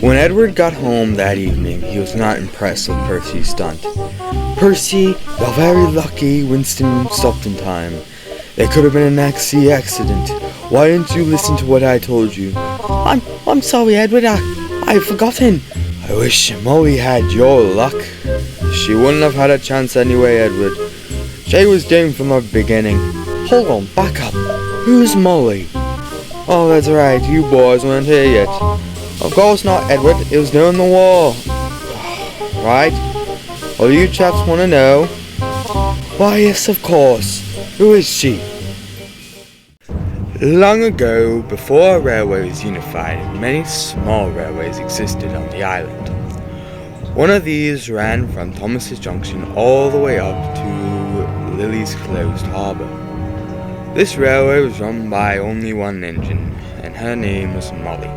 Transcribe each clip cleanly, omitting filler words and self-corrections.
When Edward got home that evening, he was not impressed with Percy's stunt. "Percy, you're very lucky Winston stopped in time. There could have been an accident. Why didn't you listen to what I told you?" I'm sorry, Edward. I've forgotten." "I wish Molly had your luck." "She wouldn't have had a chance anyway, Edward. She was doomed from the beginning." "Hold on, back up. Who's Molly?" "Oh, that's right. You boys weren't here yet." "Of course not, Edward. It was during the war." "Right. Well, you chaps want to know?" "Why, yes, of course. Who is she?" Long ago, before a railway was unified, many small railways existed on the island. One of these ran from Thomas's Junction all the way up to Lily's closed harbour. This railway was run by only one engine, and her name was Molly.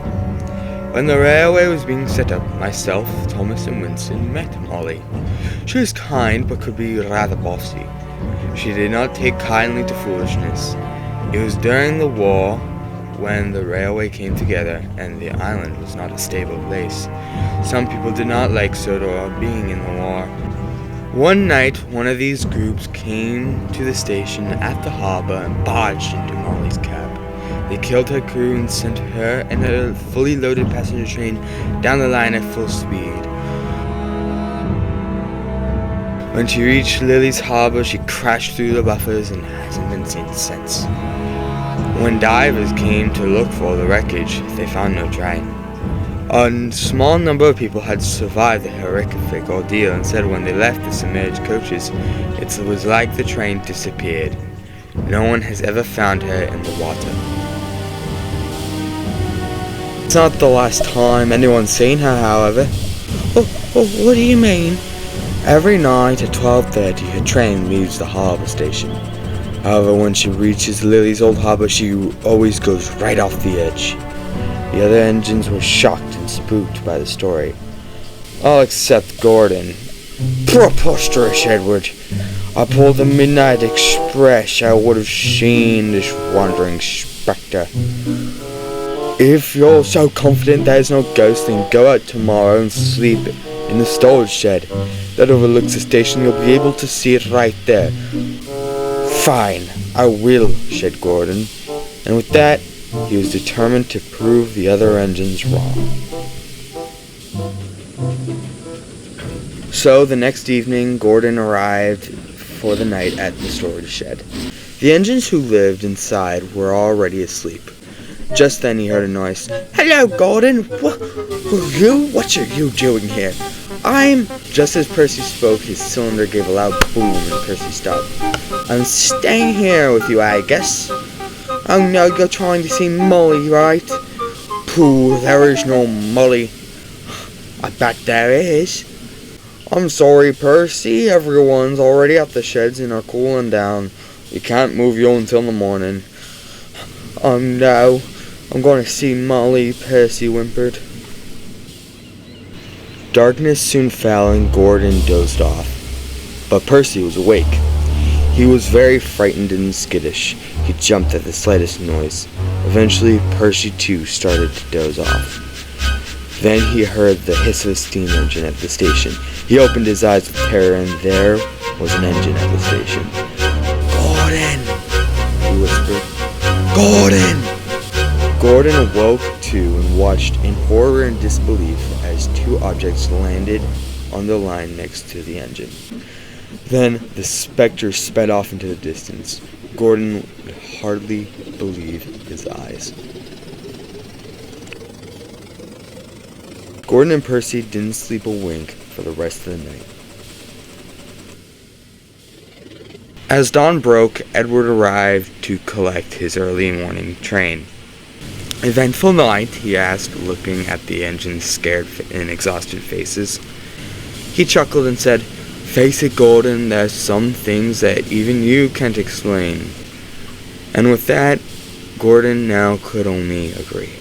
When the railway was being set up, myself, Thomas and Winston met Molly. She was kind but could be rather bossy. She did not take kindly to foolishness. It was during the war when the railway came together and the island was not a stable place. Some people did not like Sodor being in the war. One night, one of these groups came to the station at the harbour and barged into Molly's cab. They killed her crew and sent her and a fully loaded passenger train down the line at full speed. When she reached Lily's harbour, she crashed through the buffers and hasn't been seen since. When divers came to look for the wreckage, they found no train. A small number of people had survived the horrific ordeal and said when they left the submerged coaches, it was like the train disappeared. No one has ever found her in the water. It's not the last time anyone's seen her, however. Oh, what do you mean? Every night at 12:30, her train leaves the harbour station. However, when she reaches Lily's old harbour, she always goes right off the edge. The other engines were shocked and spooked by the story. All except Gordon. Preposterous, Edward. I pulled the Midnight Express. I would have seen this wandering spectre. If you're so confident there's no ghost, then go out tomorrow and sleep in the storage shed that overlooks the station. You'll be able to see it right there. Fine, I will, said Gordon, and with that, he was determined to prove the other engines wrong. So the next evening, Gordon arrived for the night at the storage shed. The engines who lived inside were already asleep. Just then he heard a noise. Hello, Gordon. What are you doing here? Just as Percy spoke, his cylinder gave a loud boom and Percy stopped. I'm staying here with you, I guess. Oh no, you're trying to see Molly, right? Pooh, there is no Molly. I bet there is. I'm sorry, Percy. Everyone's already at the sheds and are cooling down. We can't move you until the morning. No. I'm going to see Molly, Percy whimpered. Darkness soon fell and Gordon dozed off. But Percy was awake. He was very frightened and skittish. He jumped at the slightest noise. Eventually, Percy too started to doze off. Then he heard the hiss of a steam engine at the station. He opened his eyes with terror, and there was an engine at the station. Gordon! He whispered. Gordon! Gordon awoke too and watched in horror and disbelief as two objects landed on the line next to the engine. Then the spectre sped off into the distance. Gordon could hardly believe his eyes. Gordon and Percy didn't sleep a wink for the rest of the night. As dawn broke, Edward arrived to collect his early morning train. Eventful night, he asked, looking at the engine's scared and exhausted faces. He chuckled and said, Face it, Gordon, there's some things that even you can't explain. And with that, Gordon now could only agree.